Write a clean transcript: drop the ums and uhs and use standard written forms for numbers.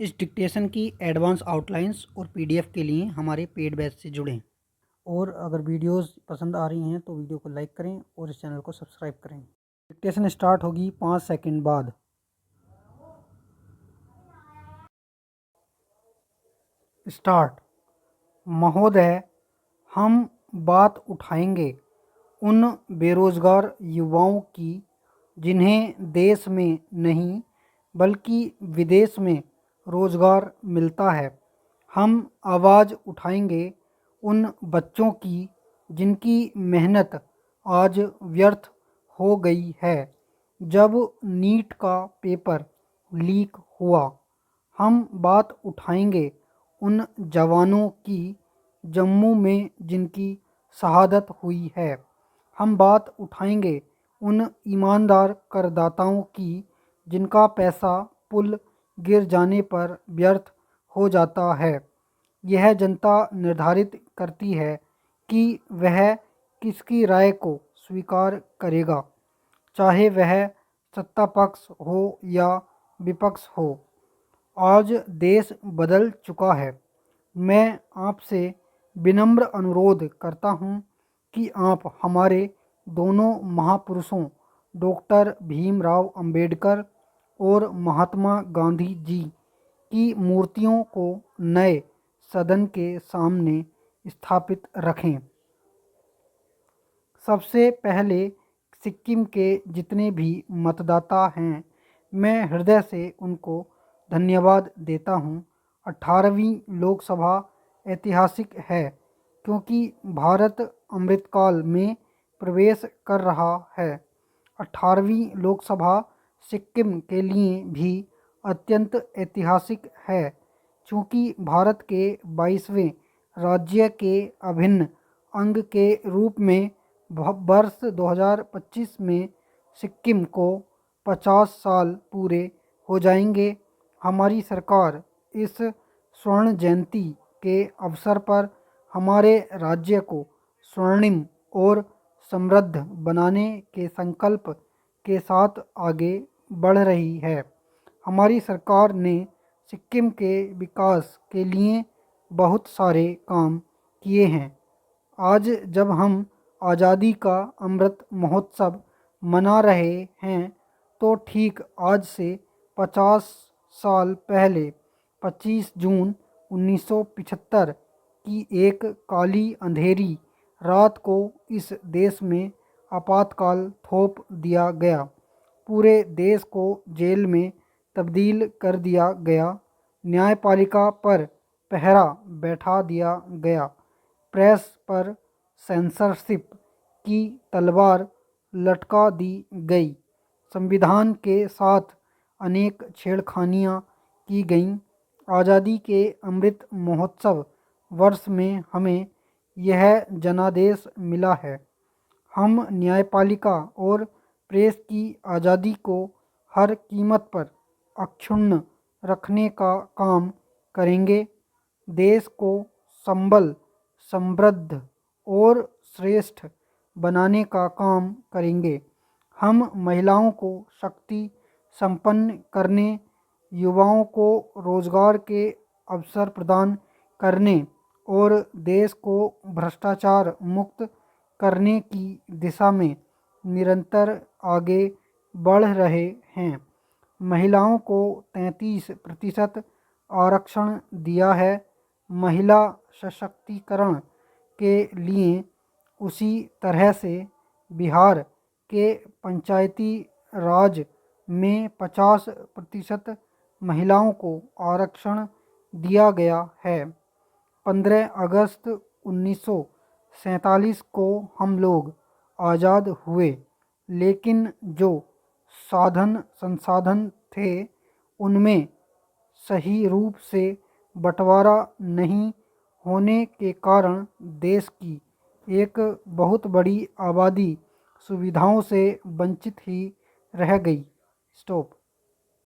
इस डिक्टेशन की advance outlines और पीडीएफ के लिए हमारे पेड बैच से जुड़ें। और अगर वीडियोस पसंद आ रही हैं तो वीडियो को लाइक करें और इस चैनल को सब्सक्राइब करें। डिक्टेशन स्टार्ट होगी 5 सेकंड बाद। स्टार्ट। महोदय, हम बात उठाएंगे उन बेरोजगार युवाओं की जिन्हें देश में नहीं बल्कि विदेश में रोजगार मिलता है। हम आवाज़ उठाएंगे उन बच्चों की जिनकी मेहनत आज व्यर्थ हो गई है। जब नीट का पेपर लीक हुआ, हम बात उठाएंगे उन जवानों की जम्मू में जिनकी शहादत हुई है। हम बात उठाएंगे उन ईमानदार करदाताओं की जिनका पैसा पुल गिर जाने पर व्यर्थ हो जाता है। यह जनता निर्धारित करती है कि वह किसकी राय को स्वीकार करेगा, चाहे वह सत्ता पक्ष हो या विपक्ष हो। आज देश बदल चुका है। मैं आपसे विनम्र अनुरोध करता हूं कि आप हमारे दोनों महापुरुषों डॉक्टर भीमराव अंबेडकर और महात्मा गांधी जी की मूर्तियों को नए सदन के सामने स्थापित रखें। सबसे पहले सिक्किम के जितने भी मतदाता हैं, मैं हृदय से उनको धन्यवाद देता हूं। 18वीं लोकसभा ऐतिहासिक है क्योंकि भारत अमृतकाल में प्रवेश कर रहा है। 18वीं लोकसभा सिक्किम के लिए भी अत्यंत ऐतिहासिक है क्योंकि भारत के 22वें राज्य के अभिन्न अंग के रूप में वर्ष 2025 में सिक्किम को 50 साल पूरे हो जाएंगे। हमारी सरकार इस स्वर्ण जयंती के अवसर पर हमारे राज्य को स्वर्णिम और समृद्ध बनाने के संकल्प के साथ आगे बढ़ रही है। हमारी सरकार ने सिक्किम के विकास के लिए बहुत सारे काम किए हैं। आज जब हम आज़ादी का अमृत महोत्सव मना रहे हैं तो ठीक आज से 50 साल पहले 25 जून 1975 की एक काली अंधेरी रात को इस देश में आपातकाल थोप दिया गया। पूरे देश को जेल में तब्दील कर दिया गया। न्यायपालिका पर पहरा बैठा दिया गया। प्रेस पर सेंसरशिप की तलवार लटका दी गई। संविधान के साथ अनेक छेड़खानियां की गईं। आज़ादी के अमृत महोत्सव वर्ष में हमें यह जनादेश मिला है। हम न्यायपालिका और प्रेस की आज़ादी को हर कीमत पर अक्षुण्ण रखने का काम करेंगे। देश को संबल, समृद्ध और श्रेष्ठ बनाने का काम करेंगे। हम महिलाओं को शक्ति संपन्न करने, युवाओं को रोजगार के अवसर प्रदान करने और देश को भ्रष्टाचार मुक्त करने की दिशा में निरंतर आगे बढ़ रहे हैं। महिलाओं को 33% आरक्षण दिया है। महिला सशक्तिकरण के लिए उसी तरह से बिहार के पंचायती राज में 50% महिलाओं को आरक्षण दिया गया है। 15 अगस्त 1947 को हम लोग आज़ाद हुए, लेकिन जो साधन संसाधन थे उनमें सही रूप से बंटवारा नहीं होने के कारण देश की एक बहुत बड़ी आबादी सुविधाओं से वंचित ही रह गई। स्टॉप।